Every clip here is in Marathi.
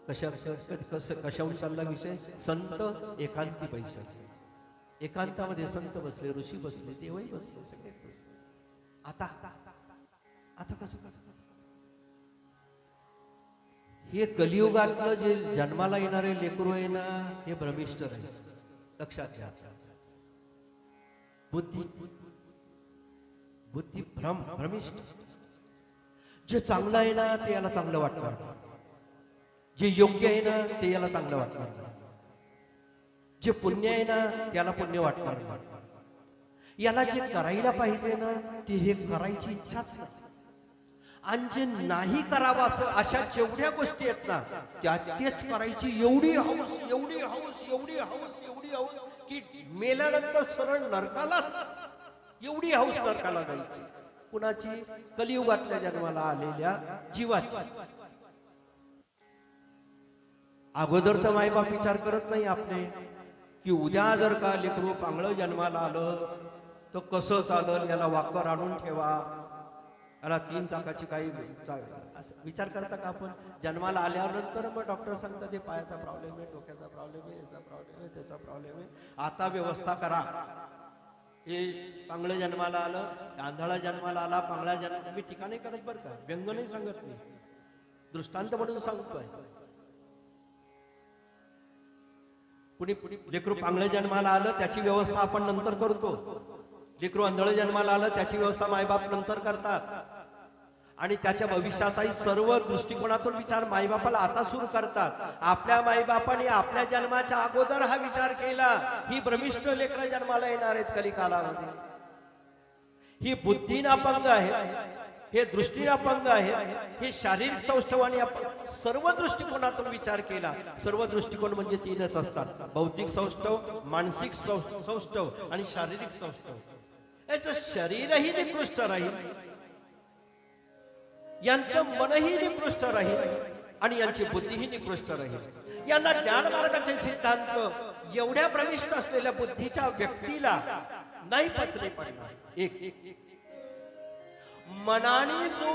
कशाहून चालला विषय? संत एकांती पैसे, एकांतामध्ये संत बसले, ऋषी बसले, देवही बसले, सगळे बसले. आता आता कसं हे कलियुगातलं जे जन्माला येणारे लेकरू आहे ना, हे भ्रमिष्ठ आहे. लक्षात घ्या. बुद्धी बुद्धी भ्रमिष्ठ. जे चांगलं आहे ना ते याला चांगलं वाटतं, जे योग्य आहे ना ते याला चांगलं वाटतं, जे पुण्य आहे ना त्याला पुण्य वाटणार, याला जे करायला पाहिजे ना ते हे करायची इच्छाच नाही. आणि जे नाही करावं असं अशा जेवढ्या गोष्टी आहेत ना त्या तेच करायची एवढी हौस, एवढी हौस, एवढी हौस, एवढी हौस की मेल्यानंतर सरळ नरकालाच, एवढी हौस नरकाला जायची. कुणाची? कलियुगातल्या जन्माला आलेल्या जीवाची. अगोदर तर मायबाप विचार करत नाही आपले की उद्या जर का लेकरू पांगळं जन्माला आलं तर कसं चालल, याला वाकर आणून ठेवा, याला 3 चाकाची काही विचार करता का आपण? जन्माला आल्यानंतर मग डॉक्टर सांगतात ते पायाचा प्रॉब्लेम आहे, डोक्याचा प्रॉब्लेम आहे, याचा प्रॉब्लेम आहे, त्याचा प्रॉब्लेम आहे, आता व्यवस्था करा. हे पांगळं जन्माला आलं, आंधळा जन्माला आला, पांगळा जन्म, मी ठिकाणी करत बरं का, व्यंग नाही सांगत मी, दृष्टांत म्हणून सांगतोय. कुणी लेकरू पांगळं जन्माला आलं त्याची व्यवस्था आपण नंतर करतो, लेकरू आंधळ जन्माला आलं त्याची व्यवस्था मायबाप नंतर करतात, आणि त्याच्या भविष्याचाही सर्व दृष्टिकोनातून विचार मायबापाला आता सुरू करतात. आपल्या मायबापाने आपल्या जन्माच्या अगोदर हा विचार केला. ही भ्रमिष्ठ लेकरं जन्माला येणार आहेत कलिकालामध्ये. ही बुद्धीनं अपंग आहे, हे दृष्टीने अपंग आहे, हे शारीरिक सौष्ठवाने सर्व दृष्टिकोनातून विचार केला. सर्व दृष्टिकोन म्हणजे 3च असतात: भौतिक सौष्ठव, मानसिक सौष्ठव आणि शारीरिक सौष्ठव. याचं शरीरही निकृष्ट राहील, यांचं मनही निकृष्ट राहील आणि यांची बुद्धीही निकृष्ट राहील. यांना ज्ञान मार्गाचे सिद्धांत एवढ्या प्रविष्ट असलेल्या बुद्धीच्या व्यक्तीला नाही पचले पडणार. एक मनाने जो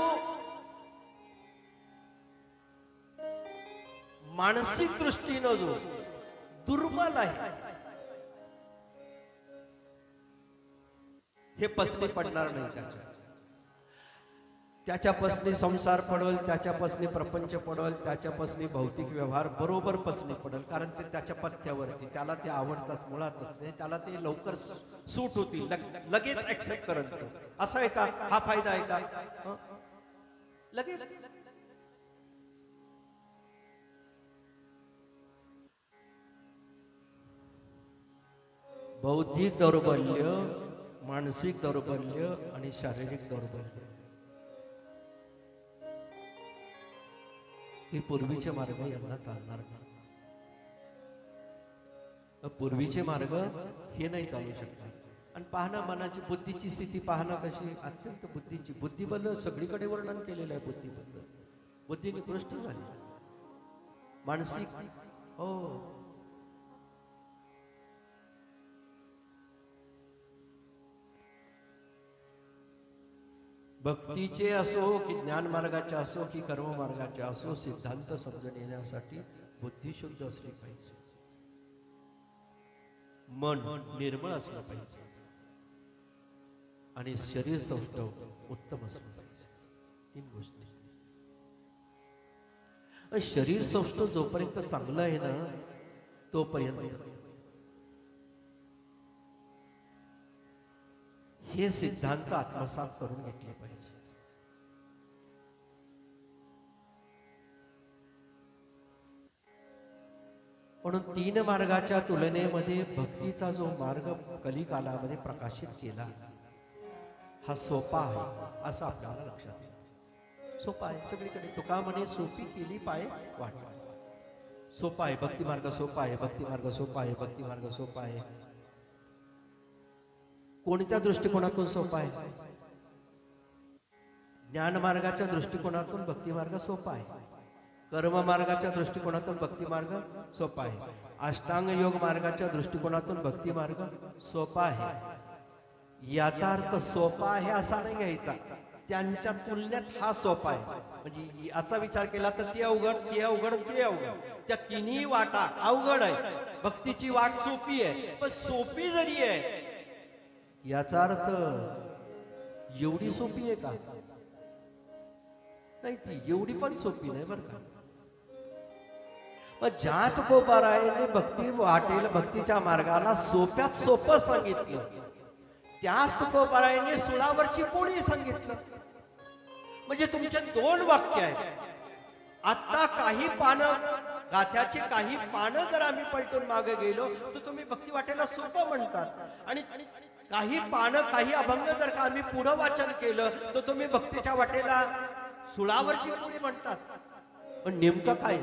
मानसिक दृष्टीनं जो दुर्बल आहे हे पचले पडणार नाही. त्याच्यापासनी संसार पडल, त्याच्यापासनी प्रपंच पडल, त्याच्यापासनी भौतिक व्यवहार बरोबर पसनी पडल. कारण ते त्याच्या पथ्यावरती, त्याला ते आवडतात मुळातच नाही, त्याला ते लवकर सूट होती, लगेच ऍक्सेप्ट करत. असं आहे का? हा फायदा आहे का? लगेच. बौद्धिक दौर्बल्य, मानसिक दौर्बल्य आणि शारीरिक दौर्बल्य हे पूर्वीचे मार्ग यांना चालणार नाही. पूर्वीचे मार्ग हे नाही चालू शकतात. आणि पाहणं मनाची बुद्धीची स्थिती पाहणं कशी अत्यंत बुद्धीची, बुद्धीबद्दल सगळीकडे वर्णन केलेलं आहे. बुद्धीबद्दल बुद्धी निकृष्ट झाली. मानसिक हो, भक्तीचे असो की ज्ञान मार्गाचे असो की कर्म मार्गाचे असो, सिद्धांत समजून येण्यासाठी बुद्धी शुद्ध असली पाहिजे, मन निर्मळ असलं पाहिजे आणि शरीर सौष्ठव उत्तम असलं पाहिजे. 3 गोष्टी. शरीर सौष्ठव जोपर्यंत चांगलं आहे ना तोपर्यंत हे सिद्धांत आत्मसात करून घेतले पाहिजे. म्हणून 3 मार्गाच्या तुलनेमध्ये भक्तीचा जो मार्ग कलिकालामध्ये प्रकाशित केला हा सोपा आहे असं आपल्याला लक्षात येईल. सोपा आहे सगळीकडे. तुका म्हणे सोपी केली पाय वाट. सोपा आहे भक्ती मार्ग, सोपा आहे भक्ती मार्ग, सोपा आहे भक्ती मार्ग, सोपा आहे. कोणत्या दृष्टिकोनातून सोपा आहे? ज्ञान मार्गाच्या दृष्टिकोनातून भक्ती मार्ग सोपा आहे. कर्म मार्गाच्या दृष्टिकोनातून भक्ती मार्ग सोपा आहे. अष्टांग योग मार्गाच्या दृष्टिकोनातून भक्ती मार्ग सोपा आहे. याचा अर्थ सोपा आहे असा नाही घ्यायचा. त्यांच्या तुलनेत हा सोपा आहे. म्हणजे याचा विचार केला तर ती अवघड, ती अवघड, ती अवघड. त्या तिन्ही वाटा अवघड आहे. भक्तीची वाट सोपी आहे, पण सोपी जरी आहे याचा अर्थ एवढी सोपी आहे का? नाही, ती एवढी पण सोपी नाही बरं का. मग ज्या तुकोबारायाने भक्ती वाटेल, भक्तीच्या मार्गाला सोप्यात सोपं सांगितलं, त्याच तुकोबारायाने सुळावरची पोळी सांगितलं. म्हणजे तुमचे दोन वाक्य आहेत. आता काही पानं, गाथ्याची काही पानं जर आम्ही पलटून मागे गेलो तर तुम्ही भक्ती वाटेला सोपं म्हणतात, आणि काही पानं, काही अभंग जर का आम्ही पुढं वाचन केलं तर तुम्ही भक्तीच्या वाटेला सुळावरची पोळी म्हणतात. पण नेमकं काय?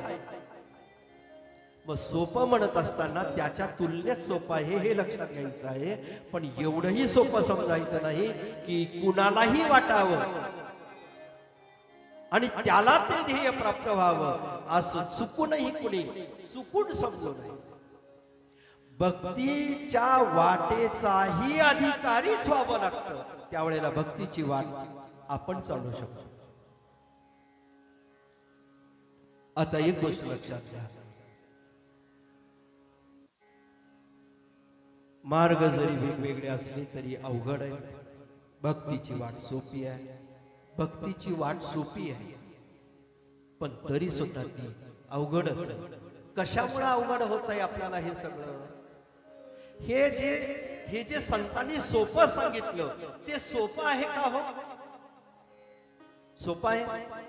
मग सोपं म्हणत असताना त्याच्या तुलनेत सोपं आहे हे लक्षात घ्यायचं आहे. पण एवढंही सोपं समजायचं नाही की कुणालाही वाटावं आणि त्याला ते ध्येय प्राप्त व्हावं असं चुकूनही कुणी चुकून समजू नये. भक्तीच्या वाटेचाही अधिकारीच व्हावं लागतं. त्यावेळेला भक्तीची वाट आपण चालू शकतो. आता एक गोष्ट लक्षात घ्या, मार्ग जरी वेगवेगळे असले तरी अवघड आहे. भक्तीची वाट सोपी आहे, भक्तीची वाट सोपी आहे, पण तरी सुद्धा ती अवघडच आहे. कशामुळे अवघड होत आहे आपल्याला हे सगळं? हे जे संतांनी सोपं सांगितलं ते सोपं आहे का हो? सोपं आहे?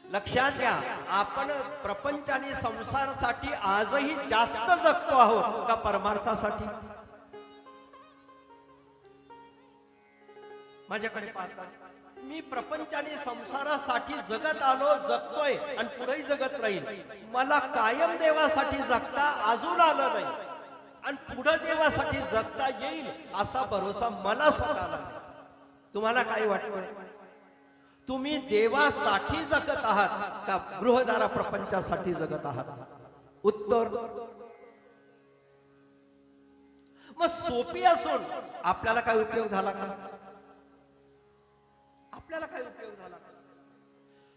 लक्षात घ्या, आपण प्रपंच आणि संसारासाठी आजही जास्त जगतो आहोत का परमार्थासाठी? माझ्याकडे पाहता, मी प्रपंच आणि संसारासाठी जगत आलो, जगतोय आणि पुढेही जगत राहील. मला कायम देवासाठी जगता अजून आलं नाही आणि पुढे देवासाठी जगता येईल असा भरोसा मला स्वतःला. तुम्हाला काय वाटतंय? तुम्ही देवासाठी जगत आहात का गृहदारा प्रपंचासाठी जगत आहात? उत्तर. मग सोपी असून आपल्याला काय उपयोग झाला का? आपल्याला काय उपयोग झाला?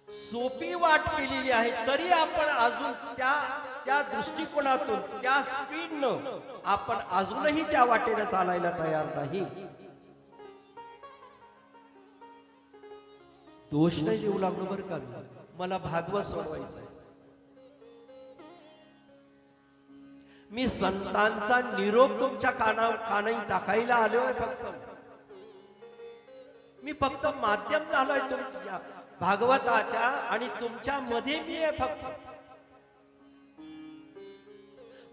सोपी वाट केलेली आहे तरी आपण अजून त्या दृष्टिकोनातून, त्या स्पीडनं आपण अजूनही त्या वाटेने चालायला तयार नाही. दोष नाही देऊ लागलो बरं का. मला भागवत सोडवायचंय. मी संतांचा निरोप तुमच्या कानाई टाकायला आलोय. मी फक्त माध्यम झालोय तुमच्या भागवताच्या आणि तुमच्या मध्ये मी आहे फक्त.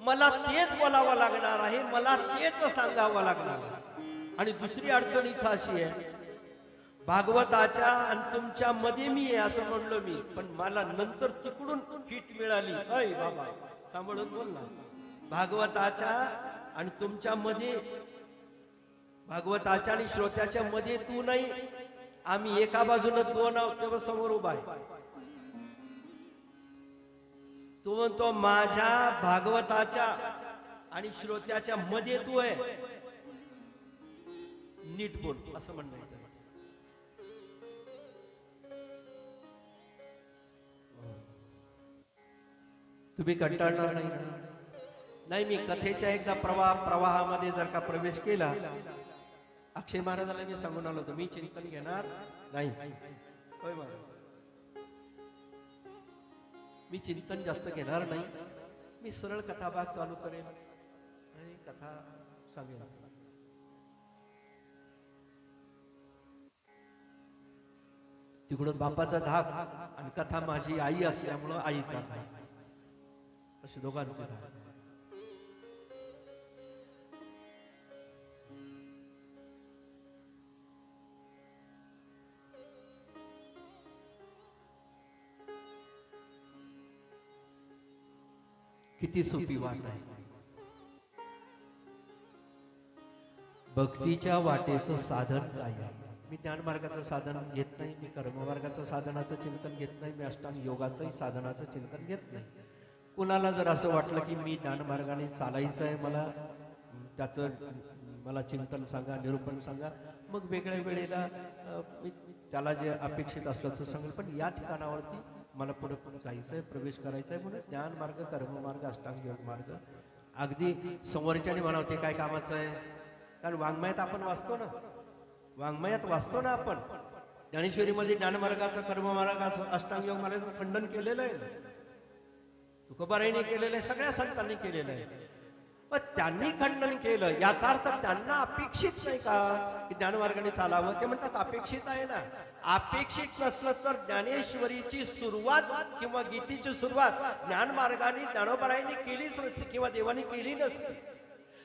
मला तेच बोलावं लागणार आहे, मला तेच सांगावं लागणार आहे. आणि दुसरी अडचण इथं अशी आहे, भागवताच्या आणि तुमच्या मध्ये मी आहे असं म्हणलो मी, पण मला नंतर तिकडून हिट मिळाली. अय बाबा सांभाळून बोल ना. भागवताच्या आणि तुमच्या मध्ये, भागवताच्या आणि श्रोत्याच्या मध्ये तू नाही, आम्ही एका बाजूने दोन आहोत तेव्हा समोर उभा आहे. तू म्हणतो माझ्या भागवताच्या आणि श्रोत्याच्या मध्ये तू आहे, नीट बोल असं म्हणायचं. तुम्ही कंटाळणार नाही ना? नाही, मी कथेच्या एकदा प्रवाहामध्ये जर का प्रवेश केला, अक्षय महाराजांना मी सांगून आलो होतो, मी चिंतन घेणार नाही. होय महाराज, मी चिंतन जास्त घेणार नाही. मी सरळ कथाभाग चालू करेन आणि कथा सांगेन. तिकडून बापाचा धाक आणि कथा माझी आई असल्यामुळं आईचा धाक, अशी दोघांची धाक. किती सोपी वाट आहे. भक्तीच्या वाटेचं साधन काय आहे? मी ज्ञानमार्गाचं साधन घेत नाही, मी कर्ममार्गाचं साधनाचं चिंतन घेत नाही, मी अष्टांग योगाचंही साधनाचं चिंतन घेत नाही. कुणाला जर असं वाटलं की मी ज्ञानमार्गाने चालायचं आहे, मला त्याचं मला चिंतन सांगा, निरूपण सांगा, मग वेगळ्या वेळेला मी त्याला जे अपेक्षित असलं तर सांगेल, पण या ठिकाणावरती मला पुढे पुढे जायचंय, प्रवेश करायचा आहे म्हणून ज्ञान मार्ग, कर्ममार्ग, अष्टांग योग मार्ग अगदी समोरच्याने म्हणावते काय कामाचं आहे. कारण वाङ्मयात आपण वाचतो ना, वाङ्मयात वाचतो ना आपण, ज्ञानेश्वरीमध्ये ज्ञानमार्गाचं, कर्ममार्गाचं, अष्टांग योग मार्गाचं खंडन केलेलं आहे. तुकोबारायांनी केलेलं आहे, सगळ्या संतांनी केलेलं आहे. पण त्यांनी खंडन केलं याचा अर्थ त्यांना अपेक्षित नाही का की ज्ञानमार्गाने चालावं? ते म्हणतात अपेक्षित आहे ना. अपेक्षित नसलं तर ज्ञानेश्वरीची सुरुवात किंवा गीतेची सुरुवात ज्ञानमार्गाने ज्ञानोबारायांनी केलीच नसती किंवा देवानी केली नसती.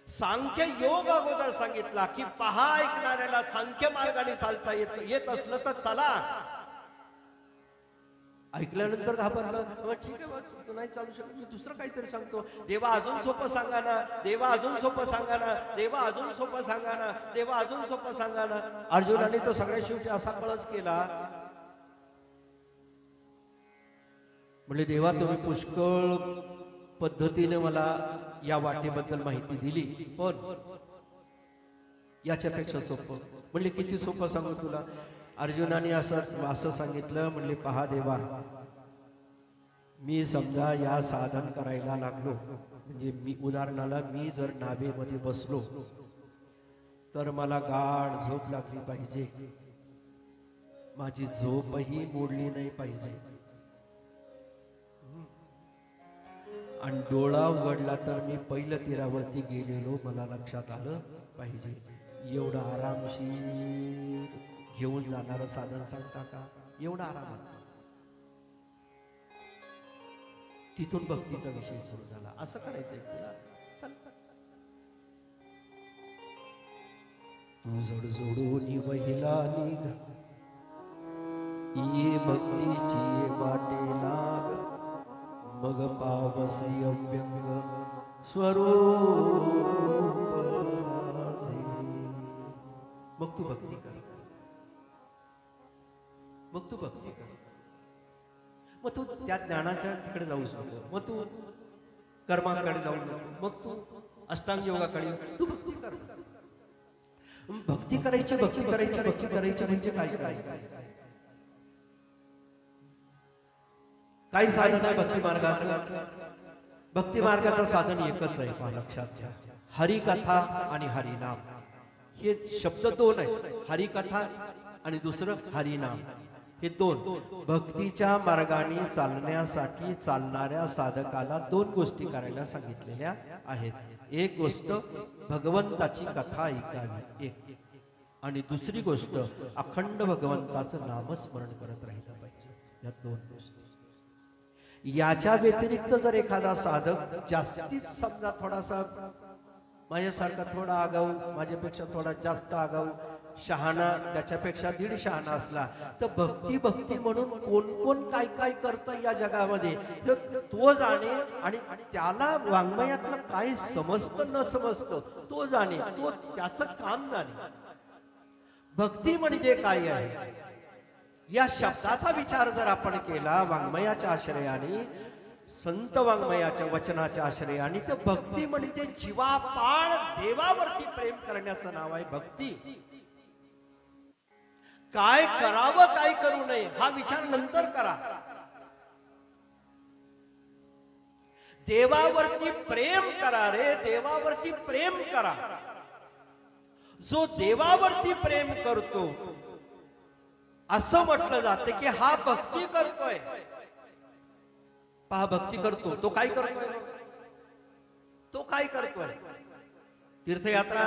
सांख्य योग अगोदर सांगितला की पहा ऐकणाऱ्याला सांख्य मार्गाने चालता येत असलं तर चला. ऐकल्यानंतर घाबरलं, ठीक आहे तू नाही चालू शकत, मी दुसरं काहीतरी सांगतो. देवा अजून सोपं सांगा ना, देवा अजून सोपं सांगा ना, देवा अजून सोपं सांगा ना, देवा अजून सोपं सांगा ना. अर्जुनाने तो सगळ्या शेवटी असा कळस केला, म्हणजे देवा तुम्ही पुष्कळ पद्धतीने मला या वाटेबद्दल माहिती दिली, पण याच्यापेक्षा सोपं. म्हणले किती सोपं सांगू तुला? अर्जुनाने असं सांगितलं, म्हणले पहा देवा, मी समजा या साधन करायला लागलो, म्हणजे मी उदाहरणाला मी जर नावेमध्ये बसलो तर मला गाढ झोप लागली पाहिजे, माझी झोपही मोडली नाही पाहिजे, आणि डोळा उघडला तर मी पहिल्या तीरावरती गेलेलो मला लक्षात आलं पाहिजे. एवढं आरामशीर घेऊन जाणारं साधन सांगता का? एवढा आराम. तिथून भक्तीचा विषय सुरू झाला. असं करायचंय तुला, चल तू जड जोडून वहिला निघ, ये भक्तीची वाटे लाग, मग पावसी अव्यंग स्वरूप. मग तू भक्ती कर, मग तू भक्ती कर. मग तू त्या ज्ञानाच्या तिकडे जाऊ नको, मग तू कर्माकडे जाऊ नको, मग तू अष्टांग योगाकडे, तू भक्ती कर. भक्ती करायची, भक्ती करायची, भक्ती करायची म्हणजे काय करायचं? काही साधन आहे भक्ती मार्गाचं. भक्ती मार्गाचं साधन एकच आहे, पहा लक्षात घ्या. हरिकथा आणि हरिनाम हे शब्द दोन आहेत. हरिकथा आणि दुसरं हरिनाम, हे दोन. भक्तीच्या मार्गाने चालण्यासाठी चालणाऱ्या साधकाला दोन गोष्टी करायला सांगितलेल्या आहेत. एक गोष्ट भगवंताची कथा ऐकावी, एक, आणि दुसरी गोष्ट अखंड भगवंताचं नामस्मरण करत राहिलं पाहिजे. या दोन गोष्टी. याच्या व्यतिरिक्त जर एखादा साधक जास्तीत समजा थोडासा माझ्यासारखा थोडा आगाऊ, माझ्यापेक्षा थोडा जास्त आगाऊ, शहाणा त्याच्यापेक्षा 1.5 शहाणा असला तर भक्ती भक्ती म्हणून कोण कोण काय काय करतं या जगामध्ये तो जाणे, आणि त्याला वाङ्मयातलं काय समजतं न समजतं तो जाणे, तो त्याचं काम जाणे. भक्ती म्हणजे काय आहे या शब्दाचा विचार जर आपण केला वाङ्मयाच्या आश्रयाने, संत वाङ्मयाच्या वचनाच्या आश्रयाने, तर भक्ती म्हणजे जीवापाड देवावरती प्रेम करण्याचं नाव आहे भक्ती. काय करावं काय करू नये हा विचार नंतर करा. देवावरती प्रेम करा रे, देवावरती प्रेम करा. जो देवावरती प्रेम करतो असं म्हटलं जातं की हा भक्ती करतोय. पहा, भक्ती करतो तो काय करतोय? तो काय करतोय? तीर्थयात्रा,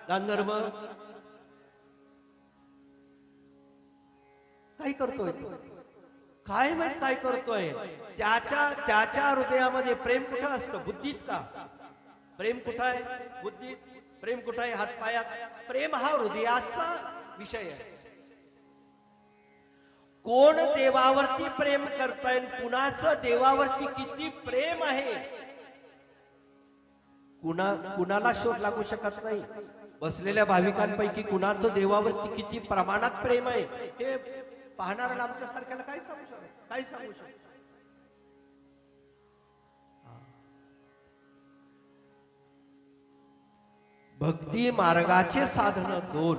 दानधर्म, काय करतोय? काय माहित काय करतोय? त्याच्या हृदयामध्ये प्रेम कुठं असतं? बुद्धीत का? प्रेम कुठं आहे? बुद्धीत. प्रेम कुठं आहे? हातपायात. प्रेम हा हृदयाचा विषय आहे. कोण देवावरती प्रेम करताय, कुणाचं देवावरती किती प्रेम आहे कुणाला शोध लागू शकत नाही. बसलेल्या भाविकांपैकी कुणाचं देवावरती किती प्रमाणात प्रेम आहे हे पाहणाऱ्याला आमच्या सारख्याला काय सांगू शकत? काय सांगू शकत? भक्ती मार्गाचे साधन दोन.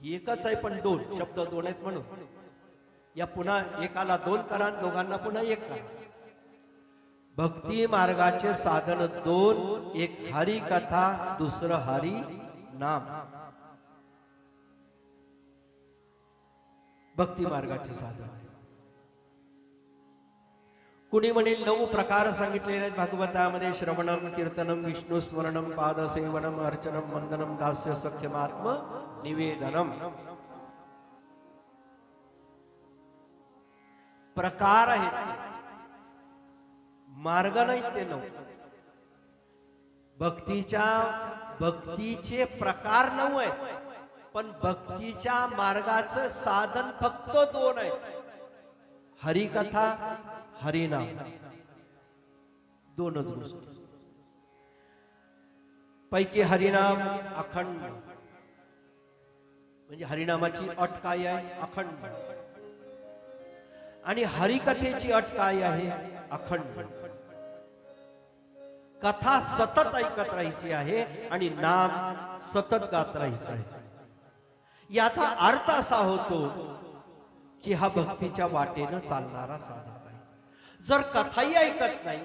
एकच आहे पण दोन शब्द दोन आहेत म्हणून या पुन्हा एकाला दोन करा दोघांना पुन्हा एक करा. भक्ती मार्गाचे साधन दोन, एक हरी कथा दुसरं हरी नाम. भक्ती मार्गाचे साधन कुणी म्हणेल 9 प्रकार सांगितलेले आहेत भागवतामध्ये. श्रवणम कीर्तनम विष्णू स्मरणम पादसेवनम अर्चनम वंदनम दास्य सख्यमात्म निवेदनम. प्रकार आहेत मार्ग नाही ते 9. भक्तीचे प्रकार 9 आहेत पण भक्तीच्या मार्गाचं साधन फक्त 2 आहे. हरिकथा हरिनाम. 2च गोष्टी पैकी हरिनाम अखंड म्हणजे हरिनामाची अट काय आहे? अखंड. आणि हरिकथेची अट काय आहे? अखंड. कथा सतत ऐकत राहायची आहे आणि नाम सतत गात राहायचं आहे. याचा अर्थ असा होतो की हा भक्तीच्या वाटेनं चालणारा साधक आहे. जर कथाही ऐकत नाही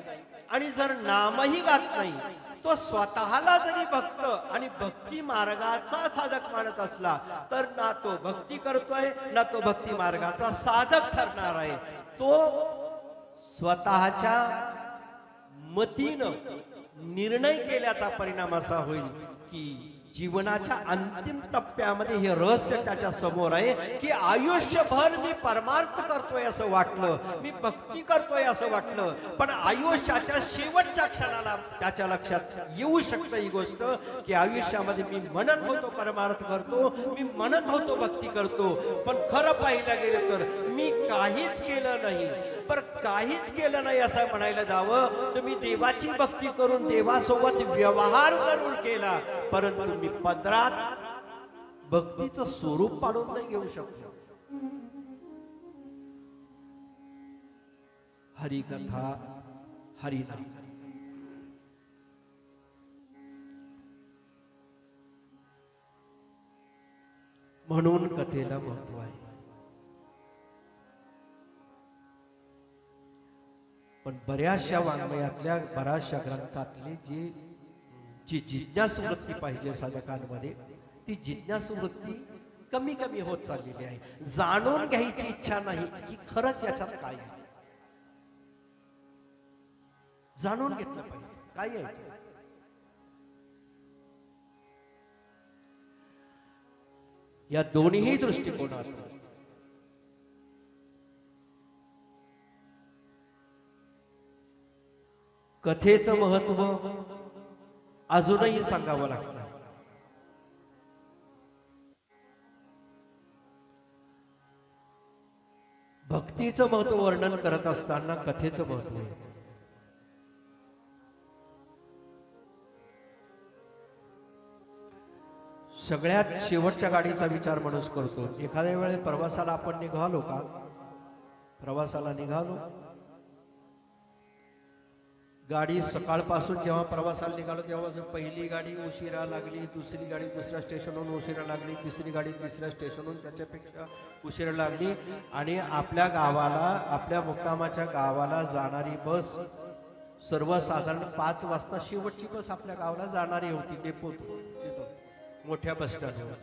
आणि जर नामही गात नाही तो स्वतःला जरी भक्त आणि भक्ती मार्गाचा साधक मानत असला तर ना तो भक्ती करतोय ना तो भक्ती मार्गाचा साधक ठरणार आहे. तो स्वतःच्या मतीनं निर्णय केल्याचा परिणाम असा होईल की जीवनाच्या अंतिम टप्प्यामध्ये हे रहस्य त्याच्या समोर आहे की आयुष्यभर मी परमार्थ करतोय असं वाटलं, मी भक्ती करतोय असं वाटलं, पण आयुष्याच्या शेवटच्या क्षणाला त्याच्या लक्षात येऊ शकतं ही गोष्ट की आयुष्यामध्ये मी म्हणत होतो परमार्थ करतो, मी म्हणत होतो भक्ती करतो, पण खरं पाहिलं गेलं तर मी काहीच केलं नाही. पर काहीच केलं नाही असं म्हणायला जावं. तुम्ही देवाची भक्ती करून देवासोबत व्यवहार जरूर केला परंतु मी पदरात भक्तीचं स्वरूप पाडून नाही घेऊ शकतो. हरिकथा हरिनाम. म्हणून कथेला महत्व आहे. पण बऱ्याचशा वाङ्मयातल्या बऱ्याचशा ग्रंथातली जी जिज्ञासू वृत्ती पाहिजे साधकांमध्ये ती जिज्ञासू वृत्ती कमी कमी होत चाललेली आहे. जाणून घ्यायची इच्छा नाही की खरंच याच्यात काय आहे. जाणून घेतलं पाहिजे काय आहे. या दोन्ही दृष्टिकोनातून कथेचं महत्व अजूनही सांगावं लागतं. भक्तीचं महत्व वर्णन करत असताना कथेचं महत्व आहे. सगळ्यात शेवटच्या गाडीचा विचार माणूस करतो. एखाद्या वेळेस प्रवासाला आपण निघालो का, प्रवासाला निघालो, गाडी सकाळपासून जेव्हा प्रवासाला निघालो तेव्हा पहिली गाडी उशिरा लागली, दुसरी गाडी दुसऱ्या स्टेशनहून उशिरा लागली, तिसरी गाडी तिसऱ्या स्टेशनहून त्याच्यापेक्षा उशिरा लागली आणि आपल्या गावाला, आपल्या मुक्कामाच्या गावाला जाणारी बस सर्वसाधारण 5 वाजता शेवटची बस आपल्या गावाला जाणारी होती डेपोतून तिथं मोठ्या बस स्टँडवर.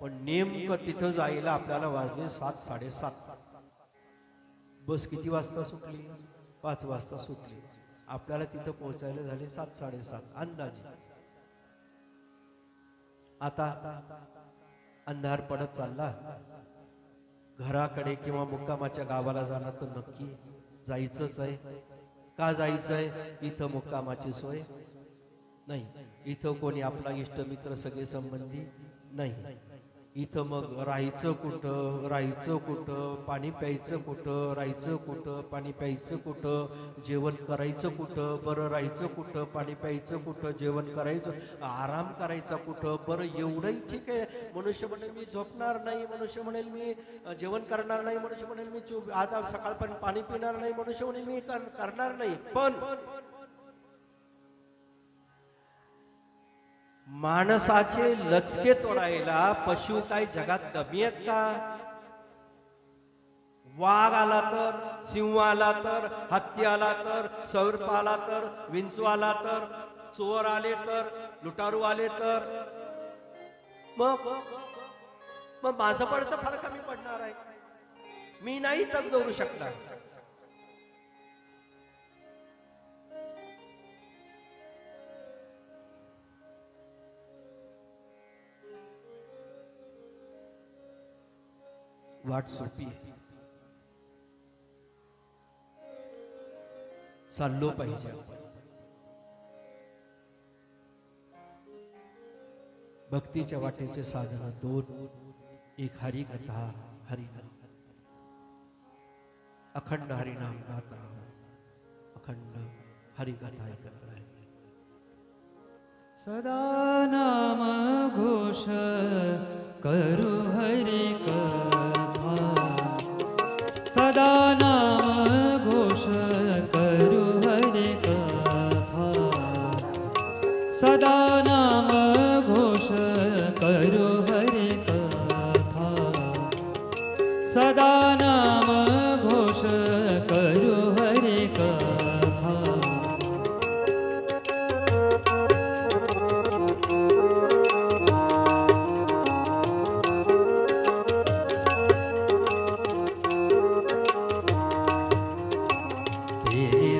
पण नेमकं तिथं जायला आपल्याला वाजले 7, 7:30. बस किती वाजता सुटली? 5 वाजता सुटली. आपल्याला तिथं पोहोचायला झाले 7, 7:30 अंदाजे. आता अंधार पडत चालला. घराकडे किंवा मुक्कामाच्या गावाला जाणार तर नक्की जायचंच आहे. का जायचंय? इथं मुक्कामाची सोय नाही, इथं कोणी आपला इष्टमित्र सगळे संबंधी नाही, इथं मग राहायचं कुठं, राहायचं कुठं, पाणी प्यायचं कुठं, राहायचं कुठं, पाणी प्यायचं कुठं, जेवण करायचं कुठं, बरं राहायचं कुठं, पाणी प्यायचं कुठं, जेवण करायचं, आराम करायचा कुठं. बरं एवढंही ठीक आहे. मनुष्य म्हणेल मी झोपणार नाही, मनुष्य म्हणेल मी जेवण करणार नाही, मनुष्य म्हणेल मी आता सकाळपर्यंत पाणी पिणार नाही, मनुष्य म्हणेल मी करणार नाही. पण माणसाचे लचके तोडायला पशु काय जगात कमी आहेत का? वाघ आला तर, सिंह आला तर, हत्ती आला तर, सर्प आला तर, विंचू आला तर, चोर आले तर, लुटारू आले तर मग माझं पडतं फार कमी पडणार आहे. मी नाही तग दौडू शकणार. वाट सोपी आहे, चाललो पाहिजे. भक्तीच्या वाटेचे साधन दोन, एक हरिकथा, हरिनाम. अखंड हरिनाम गाता, अखंड हरिकथा ऐकत राहील. सदा नाम घोष करू हरि कथा, सदा नाम घोष करू हरि कथा, सदा नाम घोष करू हरि कथा, सदा नाम घोष करू हरि कथा.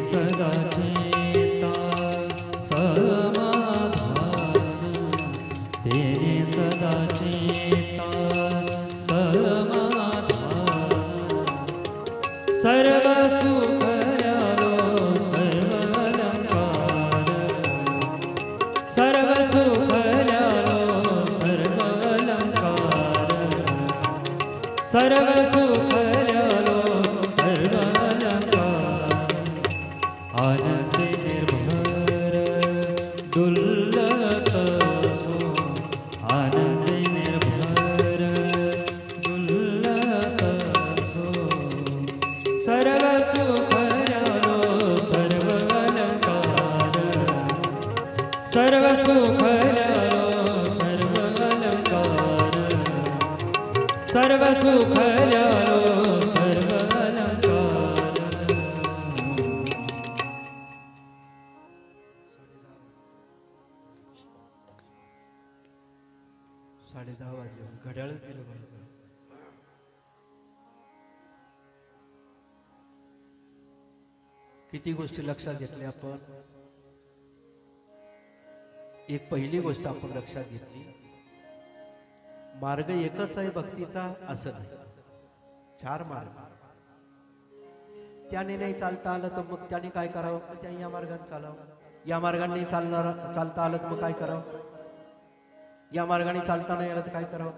सदा चेता समाधान, तेरे सदा चेता समाधान, सर्व सुख लो सर्व अलंकार, सर्व सुख लो सर्व अलंकार, सर्व सुख लो सर्व अलंकार. आनंद निर्भर डुल्लत सो, आनंद निर्भर डुल्लत सो, सर्व सुख लो सर्व अलंकार, सर्व सुख लो सर्व अलंकार, सर्व सुख लो सर्व अलंकार. साडेदहा वाजले, घड्याळच गेलं पाहिजे. किती गोष्टी लक्षात घेतल्या आपण. एक पहिली गोष्ट आपण लक्षात घेतली, मार्ग एकच आहे भक्तीचा असं नाही, चार मार्ग. त्याने नाही चालता आलं तर मग त्याने काय करावं, त्याने या मार्गाने चालावं. या मार्गाने चालता आलं तर मग काय करावं, या मार्गाने चालता नाही आलं तर काय करावं.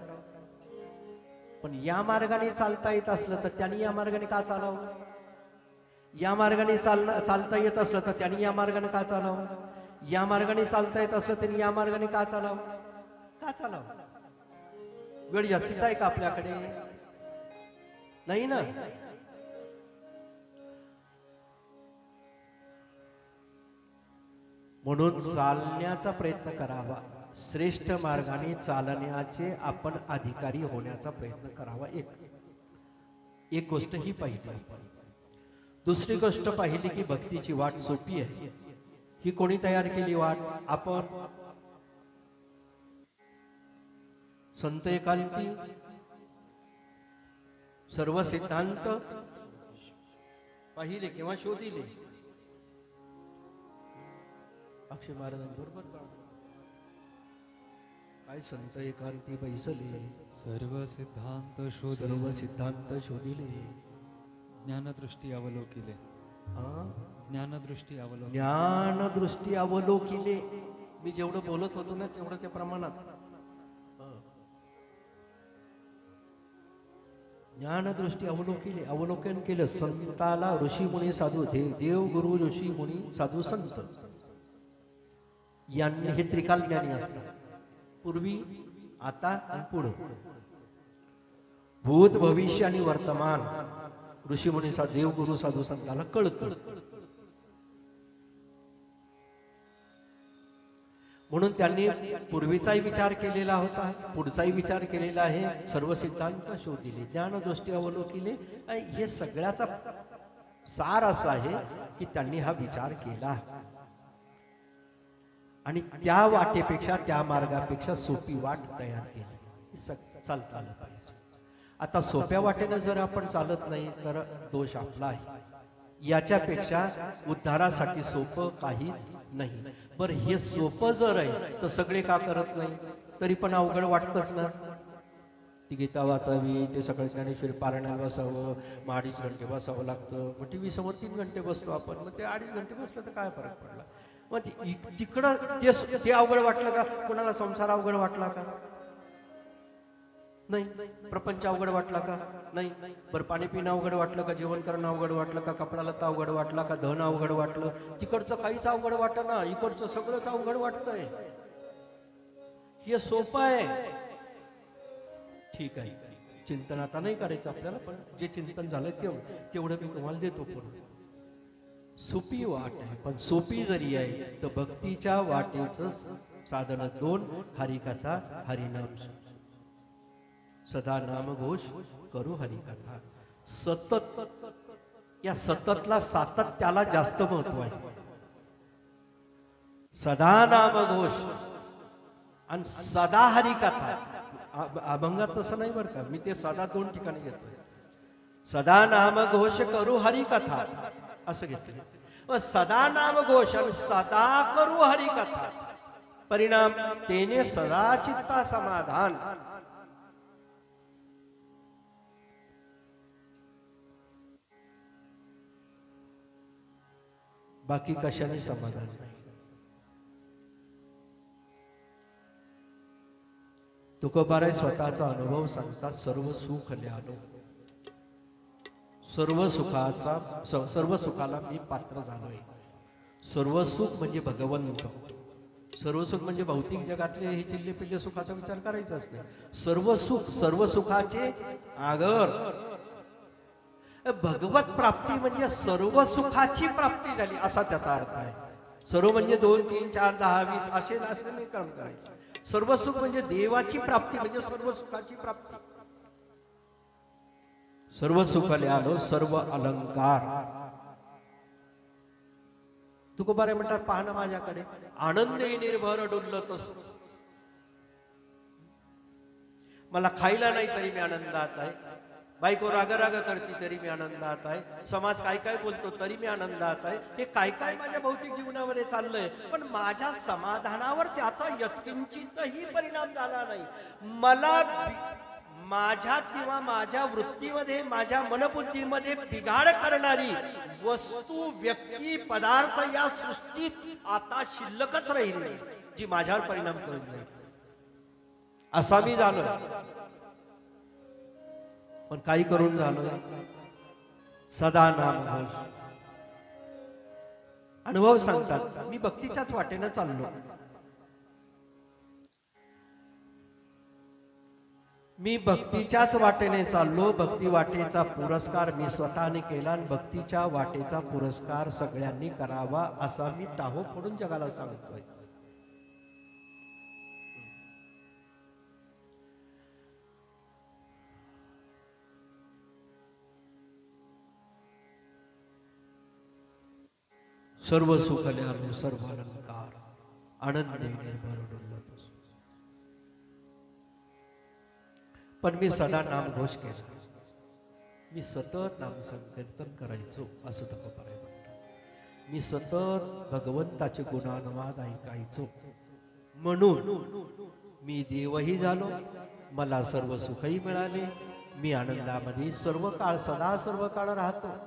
पण या मार्गाने चालता येत असलं तर त्यांनी या मार्गाने का चालावं, या मार्गाने चालता येत असलं तर त्यांनी या मार्गाने का चालावं, या मार्गाने चालता येत असलं त्यांनी या मार्गाने का चालावं, का चालावं. वेळ जास्तीच आहे का आपल्याकडे, नाही ना. म्हणून चालण्याचा प्रयत्न करावा, श्रेष्ठ मार्गाने चालण्याचे आपण अधिकारी होण्याचा प्रयत्न करावा. एक गोष्ट ही पाहिली आपण. दुसरी गोष्ट पाहिली की भक्तीची वाट सोपी आहे. ही कोणी तयार केली वाट, आपण. संत एकांती सर्व सिद्धांत पाहिले किंवा शोधिले. अक्षय महाराजांबरोबर काय संत एकांती बैसले, सर्व सिद्धांत शोधिले, ज्ञानदृष्टी अवलोकिले, ज्ञानदृष्टी अवलोकिले. मी जेवढं बोलत होतो ना तेवढं त्या प्रमाणात ज्ञानदृष्टी अवलोकिले, अवलोकन केलं. संताला ऋषी मुनी साधू, देव गुरु ऋषी मुनी साधू संत यांनी हे त्रिकाल ज्ञानी असतात. पूर्वी, आता आणि पुढं, भूत भविष्य आणि वर्तमान ऋषी मुनी साधू, देव गुरु साधू संताला कळतं. म्हणून त्यांनी पूर्वीचाही विचार केलेला होता, पुढचाही विचार केलेला आहे, सर्व सिद्धांत शोधिले, ज्ञानदृष्टी अवलोकिले. हे सगळ्याचा सार असा आहे की त्यांनी हा विचार केला आणि त्या वाटेपेक्षा, त्या मार्गापेक्षा सोपी वाट तयार केली. चालता आलं पाहिजे. आता सोप्या वाटेनं जर आपण चालत नाही तर दोष आपला आहे. याच्यापेक्षा उद्धारासाठी सोपं काहीच नाही. बरं, हे सोपं जर आहे तर सगळे का करत नाही? तरी पण अवघड वाटतच ना. ती गीता वाचावी, ते सगळे ज्ञानेश्वरी पारायणाला बसावं, मग 2.5 घंटे बसावं लागतं. मग टी व्ही समोर 3 घंटे बसतो आपण, मग ते 2.5 घंटे बसलं तर काय फरक पडला? मग तिकडं ते अवघड वाटलं का? कोणाला संसार अवघड वाटला का? नाही. प्रपंच अवघड वाटला का? नाही. बरं, पाणी पिणं अवघड वाटलं का? जेवण करणं अवघड वाटलं का? कपडा लत्ता अवघड वाटला का? धन अवघड वाटलं? तिकडचं काहीच अवघड वाटत ना, इकडचं सगळंच अवघड वाटतंय. हे सोपं आहे. ठीक आहे, चिंतन आता नाही करायचं आपल्याला, पण जे चिंतन झालंय तेवढं मी तुम्हाला देतो. पण सोपी वाट आहे, पण सोपी जरी आहे तर भक्तीच्या वाटेचं साधन 2: हरिकथा, हरिनाम, सदा नाम घोष करू हरिकथा. सतत, या सततला, सातत्याला जास्त महत्व आहे. सदा नाम घोष आणि सदा हरिकथा. अभंगात तसं नाही बरं का, मी ते सदा 2 ठिकाणी घेतोय. सदा नाम घोष करू हरिकथा असं घेतलं. सदा नाम घोष आणि सदा करू हरिकथा. परिणाम तेने सदा चित्ता समाधान. बाकी कशाने समाधान नाही. तुकोबाराय स्वतःचा अनुभव सांगतात. सर्व सुख ल्यालो, सर्व सुखाला मी पात्र झालोय. सर्व सुख म्हणजे भगवंत. सर्व सुख म्हणजे भौतिक जगातले हे चिल्ले पिल्ले सुखाचा विचार करायचाच नाही. सर्व सुख, सर्व सुखाचे आगर. भगवत प्राप्ती म्हणजे सर्व सुखाची प्राप्ती झाली असा त्याचा अर्थ आहे. सर्व म्हणजे 2, 3, 4, 10, 20 असे नाही काम करायचे. सर्व सुख म्हणजे देवाची प्राप्ती, म्हणजे सर्व सुखाची प्राप्ती. सर्व सुख ल्यालो सर्व अलंकार. तुकोबारे म्हणतात, पाहणं माझ्याकडे आनंदे निर्भर डुलतोस. मला खायला नाही तरी मी आनंदात आहे. बायको राग करती तरी मी आनंदात आहे. समाज काय काय बोलतो तरी मी आनंदात आहे. हे काय काय माझ्या भौतिक जीवनामध्ये चाललंय, पण माझ्या समाधानावर त्याचा यत्किंचितही परिणाम झाला नाही. मला माझ्यात किंवा माझ्या वृत्तीमध्ये, माझ्या मनबुद्धीमध्ये बिघाड करणारी वस्तू, व्यक्ती, पदार्थ या सृष्टीत आता शिल्लकच राहील नाही, जी माझ्यावर परिणाम करून जाईल. असा मी झालो. पण काही करून झालं, सदा नाम घोष. अनुभव सांगतात, मी भक्तीच्याच वाटेनं चाललो. मी भक्तीच्याच वाटेने चाललो. भक्ती वाटेचा पुरस्कार मी स्वतःने केला आणि भक्तीच्या वाटेचा पुरस्कार सगळ्यांनी करावा असा मी टाहो फोडून जगाला सांगतोय. सर्व सुख ल्यालो सर्व अलंकार, आनंदे निर्भर डुलतोस. पण मी सदा नाम घोष केला. मी सतत नाम संकीर्तन करायचो असं तसं करायचं. मी सतत भगवंताचे गुणानुवाद ऐकायचो. म्हणून मी देवही झालो. मला सर्व सुखही मिळाले. मी आनंदामध्ये सर्व काळ, सदा सर्व काळ राहतो.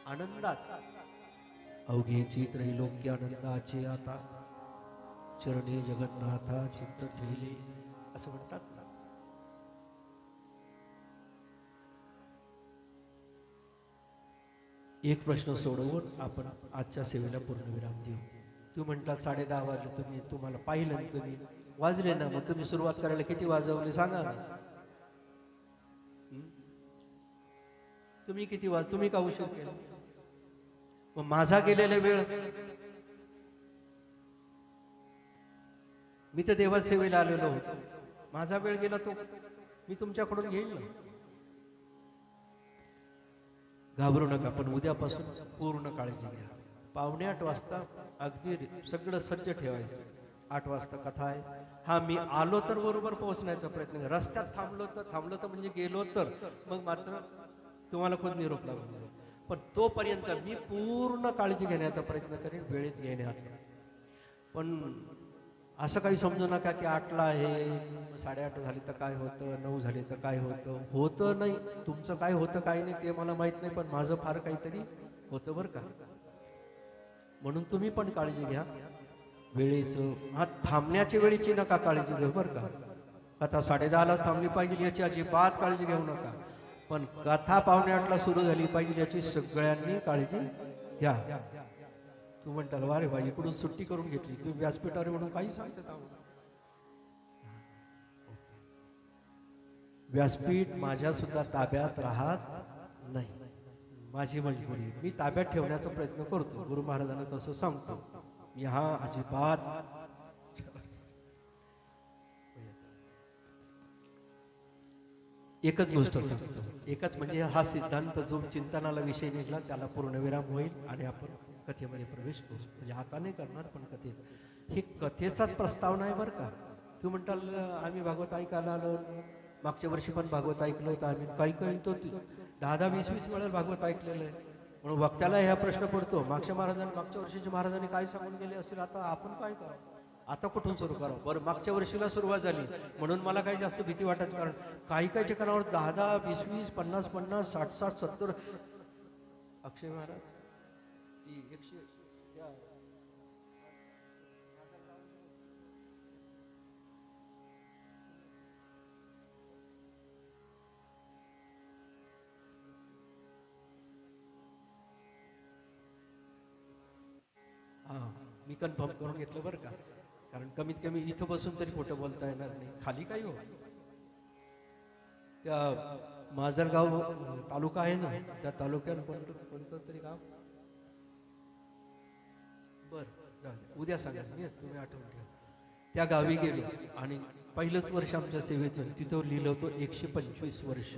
आनंदात अवघेची त्रैलोक्य आनंदाचे आता चरणी जगन्नाथा चित्त ठेवले असं म्हणतात. एक प्रश्न सोडवून आपण आजच्या सेवेला पूर्णविराम देऊ. तुम्ही म्हटलात 10:30 वाजले, तुम्हाला पाहिलं, तुम्ही वाजले ना, मग तुम्ही सुरुवात करायला किती वाजवले सांगा ना. तुम्ही किती तुम्ही का उशीर केला? मग माझा गेलेला वेळ मी तर देवासेवेला आलेलो होतो, माझा वेळ गेला तो मी तुमच्याकडून घेईल ना. घाबरू नका, पण उद्यापासून पूर्ण काळजी घ्या. 7:45 वाजता अगदी सगळं सज्ज ठेवायचं. 8 वाजता कथा आहे. हा, मी आलो तर बरोबर पोहोचण्याचा प्रयत्न करा. रस्त्यात थांबलो तर म्हणजे गेलो तर मग मात्र तुम्हाला कोण निरोप लागला. पण तोपर्यंत मी पूर्ण काळजी घेण्याचा प्रयत्न करेन, वेळेत येण्याचा. पण असं काही समजू नका की 8ला आहे, 8:30 झाली तर काय होतं, 9 झाली तर काय होतं नाही. तुमचं काय होतं काय नाही ते मला माहित नाही, पण माझं फार काहीतरी होतं बरं का. म्हणून तुम्ही पण काळजी घ्या वेळेचं. हा, थांबण्याच्या वेळेची नका काळजी घेऊ बरं का. कथा 10:30लाच थांबली पाहिजे याची अजिबात काळजी घेऊ नका, पण कथा 7:45ला सुरू झाली पाहिजे याची सगळ्यांनी काळजी घ्या. तू म्हणताल वा रे बाई, इकडून सुट्टी करून घेतली, तू व्यासपीठावर म्हणून काही सांगत. व्यासपीठ माझ्या सुद्धा ताब्यात राहत नाही, माझी मजबुरी. मी ताब्यात ठेवण्याचा प्रयत्न करतो, गुरु महाराजांना तसं सांगतो. ह्या अजिबात एकच गोष्ट सांगतो, एकच म्हणजे हा सिद्धांत जो चिंतनाला विषय निघला त्याला पूर्णविराम होईल आणि आपण कथेमध्ये प्रवेश करू. म्हणजे आता नाही करणार, पण कथेत ही कथेचाच प्रस्ताव नाही बरं का. तू म्हणताल आम्ही भागवत ऐकायला आलो, मागच्या वर्षी पण भागवत ऐकलं होतं आम्ही, काही तो 10-10, 20-20 वेळा भागवत ऐकलेलं आहे. म्हणून वक्त्याला ह्या प्रश्न पडतो, मागच्या वर्षीच्या महाराजांनी काय सांगून गेले असेल, आता आपण काय करावं, आता कुठून सुरू करावं. बरं, मागच्या वर्षीला सुरुवात झाली म्हणून मला काही जास्त भीती वाटत, कारण काही ठिकाणावर 10-10, 20-20, 50-50, 60-60, 70. अक्षय महाराज ती 100 मी कन्फर्म करून घेतलं बरं का, कारण कमीत कमी इथं बसून तरी खोटं बोलता येणार नाही. खाली काही हो, त्या माजलगाव तालुका आहे ना, त्या तालुक्यात कोणतं तरी गाव, बरं उद्या सांगा, तुम्ही आठवून ठेवा. त्या गावी गेलो आणि पहिलंच वर्ष आमच्या सेवेचं, तिथं लिहिलं होतं 125 वर्ष.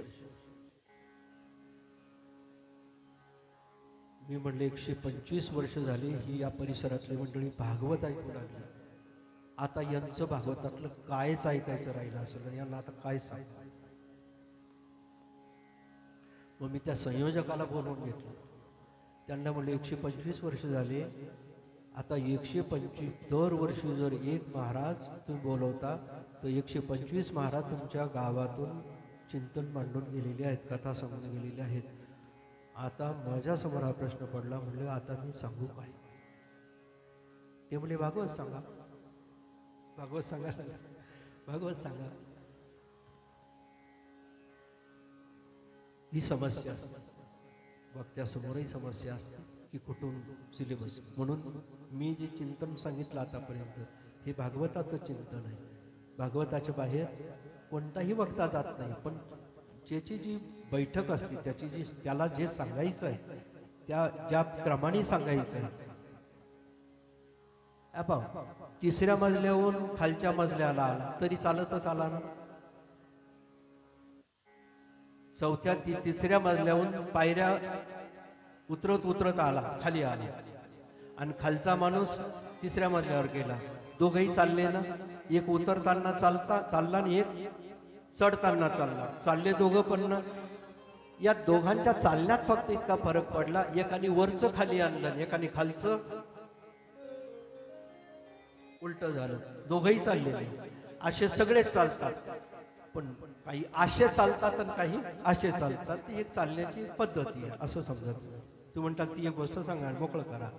मी म्हणले 125 वर्ष झाली ही या परिसरातली मंडळी भागवत ऐकू लागली. आता यांचं भागवतातलं कायच ऐकायचं राहिलं असेल, यांना आता काय सांग. मग मी त्या संयोजकाला बोलवून घेतलं, त्यांना म्हणले 125 वर्ष झाले, आता 125 दरवर्षी जर एक महाराज तुम्ही बोलवता तर 125 महाराज तुमच्या गावातून चिंतन मांडून गेलेले आहेत, कथा सांगून गेलेल्या आहेत. आता माझ्यासमोर हा प्रश्न पडला, म्हणले आता मी सांगू काय. ते म्हणले भागवत सांगा, भागवत सांगा, भागवत सांगा. ही समस्या असते, वक्त्यासमोरही समस्या असते की कुठून सिलेबस. म्हणून मी जे चिंतन सांगितलं आतापर्यंत हे भागवताचं चिंतन आहे. भागवताच्या बाहेर कोणताही वक्ता जात नाही, पण ज्याची जी बैठक असते त्याची जी त्याला जे सांगायचं आहे त्या ज्या क्रमाने सांगायचं आहे. तिसऱ्या मजल्याहून खालच्या मजल्याला आला तरी चालतच आला ना. चौथ्या तिसऱ्या मजल्याहून पायऱ्या उतरत आला, खाली आला, आणि खालचा माणूस तिसऱ्या मजल्यावर गेला. दोघही चालले ना, एक उतरताना चालला आणि एक चढताना चालले दोघं. पण ना या दोघांच्या चालण्यात फक्त इतका फरक पडला, एकाने वरचं खाली आणलं, एकाने खालचं उलट झालं. दोघही चालले असे सगळेच चालतात, पण काही आशे चालतात आणि काही आशे चालतात. ती एक चालण्याची पद्धती आहे असं समजत. तू म्हणतात ती एक गोष्ट सांगा, मोकळं करा.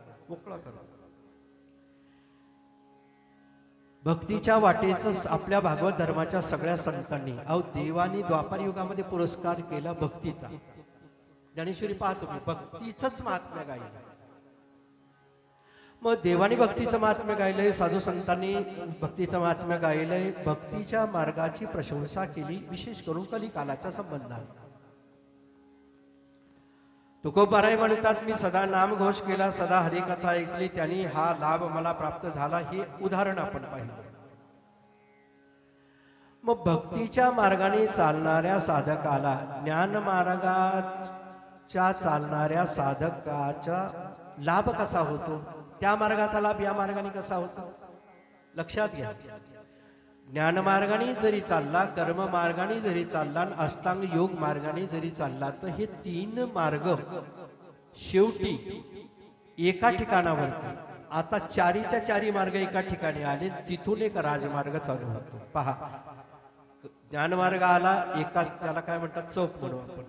भक्तीच्या वाटेच आपल्या भागवत धर्माच्या सगळ्या संतांनी देवानी द्वापार युगामध्ये पुरस्कार केला भक्तीचा. ज्ञानेश्वरी पाहतो मी भक्तीचंच महात्म्य गायलं. मग देवानी भक्तीचं महात्म्य गायलंय, साधू संतांनी भक्तीचं महात्म्य गायलंय, भक्तीच्या मार्गाची प्रशंसा केली, विशेष करून कलिकालाच्या संबंधात. तुकोबाराय म्हणतात, मी सदा नामघोष केला, सदा हरिकथा ऐकली, त्यांनी हा लाभ मला प्राप्त झाला. हे उदाहरण आपण पाहिलं. मग भक्तीच्या मार्गाने चालणाऱ्या साधकाला, ज्ञान मार्गाच्या चालणाऱ्या साधकाचा लाभ कसा होतो, त्या मार्गाचा लाभ या मार्गाने कसा होतो लक्षात घ्या. ज्ञान मार्गाने जरी चालला, कर्म मार्गाने जरी चालला आणि अष्टांग योग मार्गाने जरी चालला, तर हे तीन मार्ग शेवटी एका ठिकाणावरती, आता चारीच्या चारी मार्ग एका ठिकाणी आले, तिथून एक राजमार्ग चालू होतो. पहा, ज्ञानमार्ग आला एकाच, त्याला काय म्हणतात चौक म्हणू आपण.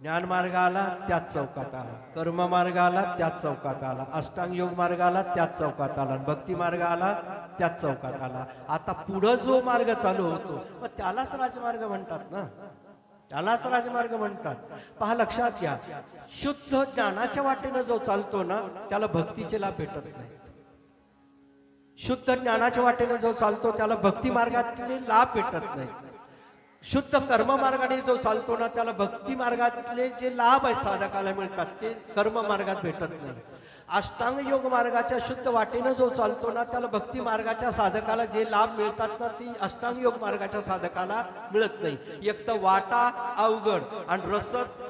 ज्ञान मार्ग आला त्याच चौकात आला, कर्म मार्ग आला त्याच चौकात आला, अष्टांग योग मार्ग आला त्याच चौकात आला, भक्ती मार्ग आला त्याच चौकात आला. आता पुढं जो मार्ग चालू होतो मग त्यालाच राजमार्ग म्हणतात ना, त्यालाच राजमार्ग म्हणतात. पहा लक्षात घ्या, शुद्ध ज्ञानाच्या वाटेनं जो चालतो ना त्याला भक्तीचे लाभ भेटत नाही. शुद्ध ज्ञानाच्या वाटेनं जो चालतो त्याला भक्ती मार्गातले लाभ भेटत नाही. शुद्ध कर्म मार्गाने जो चालतो ना त्याला भक्ती मार्गातले जे लाभ आहेत साधकाला मिळतात ते कर्म मार्गात भेटत नाही. अष्टांग योग मार्गाच्या शुद्ध वाटेनं जो चालतो ना त्याला भक्ती मार्गाच्या साधकाला जे लाभ मिळतात ना ती अष्टांग योग मार्गाच्या साधकाला मिळत नाही. एक तर वाटा अवघड आणि रसद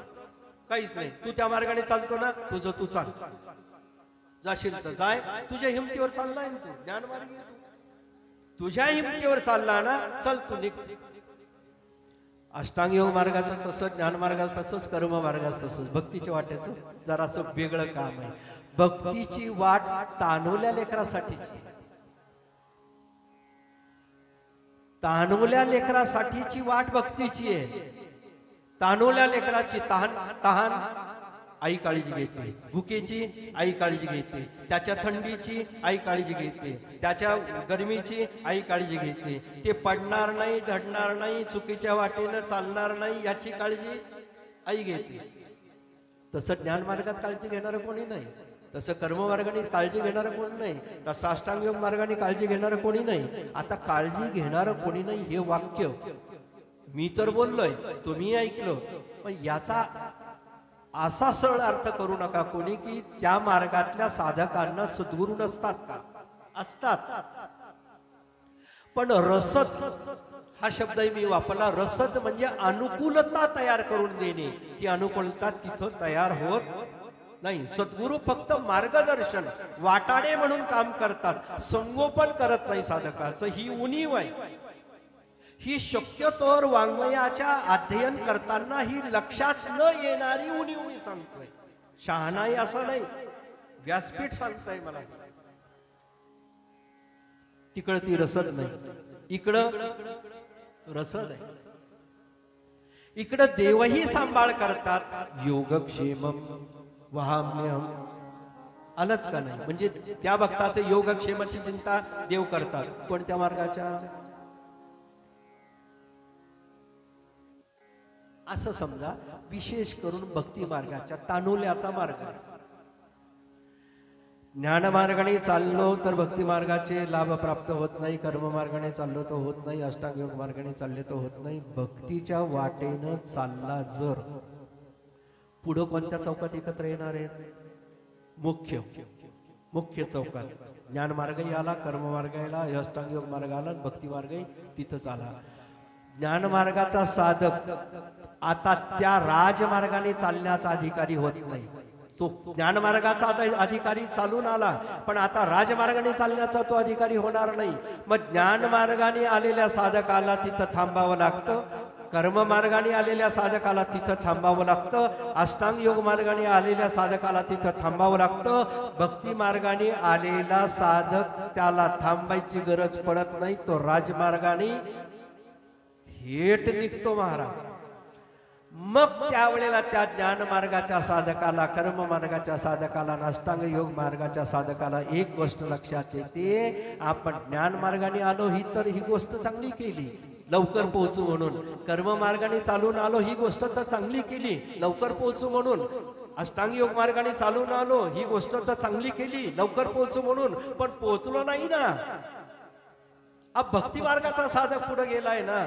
काहीच नाही. तू त्या मार्गाने चालतो ना, तुझं तू चाल, जाशील तर जाय, तुझ्या हिमतीवर चाललाय तू, ज्ञान मार्गी तुझ्या हिमतीवर चालला ना, चल तू निघ. अष्टांग योग मार्गाचं तसंच, ज्ञान मार्गाचं तसंच, कर्म मार्गाचं तसंच. भक्तीच्या वाट्याचं जरासं वेगळं काम आहे. भक्तीची वाट ताणवल्या लेकरासाठीची, ताणवल्या लेकरासाठीची वाट भक्तीची आहे. ताणवल्या लेकराची तहान आई काळजी घेते, भुकेची आई काळजी घेते, त्याच्या थंडीची आई काळजी घेते, त्याच्या गरमीची आई काळजी घेते. ते पडणार नाही, धडणार नाही, चुकीच्या वाटेनं चालणार नाही याची काळजी आई घेते. तसं ज्ञान मार्गात काळजी घेणारं कोणी नाही, तसं कर्म मार्गाने काळजी घेणारं कोणी नाही, तसं अष्टांग योग मार्गाने काळजी घेणारं कोणी नाही. आता काळजी घेणारं कोणी नाही हे वाक्य मी तर बोललोय, तुम्ही ऐकलं, पण याचा असा सरळ अर्थ करू नका कोणी की त्या मार्गातल्या साधकांना सद्गुरू नसतात का, असतात. पण रसद हा शब्दही मी वापरला. रसद म्हणजे अनुकूलता तयार करून देणे, ती अनुकूलता तिथं तयार होत नाही. सद्गुरू फक्त मार्गदर्शन, वाटाडे म्हणून काम करतात, संगोपन करत नाही साधकाचं. ही उणीव आहे. ही शक्यतोवर वाङ्मयाच्या अध्ययन करताना ही लक्षात न येणारी उणीव मी सांगतोय. शहाणाई असं नाही, व्यासपीठ सांगताय मला. तिकडं ती रसद नाही, इकडं रसद आहे. इकडं देवही सांभाळ करतात. योगक्षेमम वहाम्यहम आलंच का नाही, म्हणजे त्या भक्ताचे योगक्षेमाची चिंता देव करतात. कोणत्या मार्गाच्या, असं समजा, विशेष करून भक्ती मार्गाच्या, तानुल्याचा मार्ग. ज्ञान मार्गाने चाललो तर भक्ती मार्गाचे लाभ प्राप्त होत नाही, कर्म मार्गाने चाललो तर होत नाही, अष्टांग योग मार्गाने चालले तर होत नाही. भक्तीच्या वाटेनं चालला जर, पुढं कोणत्या चौकात एकत्र येणार आहेत, मुख्य चौकात. ज्ञान मार्गही आला, कर्म मार्ग आला, अष्टांग योग मार्ग आला, भक्ती मार्गही तिथंच आला. ज्ञान मार्गाचा साधक आता त्या राजमार्गाने चालण्याचा अधिकारी होत नाही. तो ज्ञान मार्गाचा अधिकारी चालून आला, पण आता राजमार्गाने चालण्याचा तो अधिकारी होणार नाही. मग ज्ञान मार्गाने आलेल्या साधकाला तिथं थांबावं लागतं, कर्म मार्गाने आलेल्या साधकाला तिथं थांबावं लागतं, अष्टांग योग मार्गाने आलेल्या साधकाला तिथं थांबावं लागतं. भक्ती मार्गाने आलेला साधक त्याला थांबायची गरज पडत नाही, तो राजमार्गाने थेट निघतो महाराज. मग त्यावेळेला त्या ज्ञान मार्गाच्या साधकाला, कर्म मार्गाच्या साधकाला, अष्टांग योग मार्गाच्या साधकाला एक गोष्ट लक्षात येते, आपण ज्ञान मार्गाने आलो ही तर ही गोष्ट चांगली केली, लवकर पोहोचू म्हणून. कर्म मार्गाने चालून आलो ही गोष्ट तर चांगली केली, लवकर पोहोचू म्हणून. अष्टांग योग मार्गाने चालून आलो ही गोष्ट तर चांगली केली, लवकर पोहोचू म्हणून. पण पोहोचलो नाही ना. अब भक्ती मार्गाचा साधक पुढे गेलाय ना,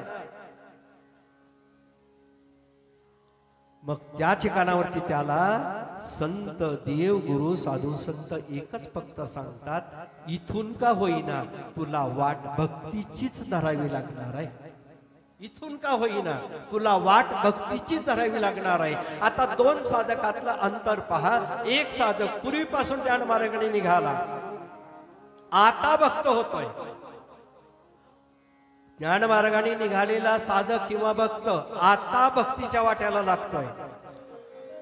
मग त्या ठिकाणावरती त्याला संत, देव, गुरु, साधू संत एकच फक्त सांगतात, इथून का होईना तुला वाट भक्तीचीच धरावी लागणार आहे. इथून का होईना तुला वाट भक्तीची धरावी लागणार आहे. आता दोन साधकातलं अंतर पहा. एक साधक पूर्वीपासून ज्ञान मार्गाने निघाला, आता भक्त होतोय. ज्ञान मार्गाने निघालेला साधक किंवा भक्त आता भक्तीच्या वाट्याला लागतोय.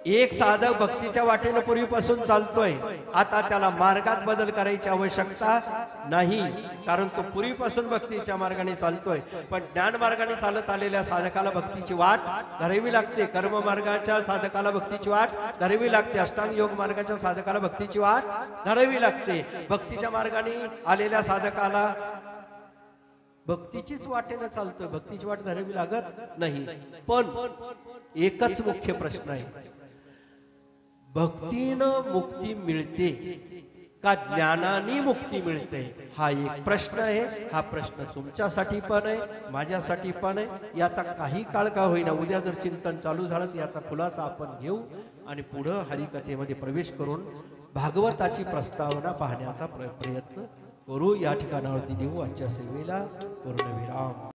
एक साधक भक्तीच्या वाटेनं पूर्वीपासून चालतोय, आता त्याला मार्गात बदल करायची आवश्यकता नाही, कारण तो पूर्वीपासून भक्तीच्या मार्गाने चालतोय. पण ज्ञान मार्गाने चालत आलेल्या साधकाला भक्तीची वाट धरावी लागते. कर्म मार्गाच्या साधकाला भक्तीची वाट धरावी लागते. अष्टांग योग मार्गाच्या साधकाला भक्तीची वाट धरावी लागते. भक्तीच्या मार्गाने आलेल्या साधकाला भक्तीचीच वाटेनं चालतोय, भक्तीची वाट धरावी लागत नाही. पण एकच मुख्य प्रश्न आहे, भक्तीनं मुक्ती मिळते का ज्ञानाने मुक्ती मिळते, हा एक प्रश्न आहे. हा प्रश्न तुमच्यासाठी पण आहे, माझ्यासाठी पण आहे. याचा काही काळ का होईना उद्या जर चिंतन चालू झालं तर याचा खुलासा आपण घेऊ आणि पुढं हरिकथेमध्ये प्रवेश करून भागवताची प्रस्तावना पाहण्याचा प्रयत्न करू. या ठिकाणावरती देऊ आजच्या सेवेला पूर्णविराम.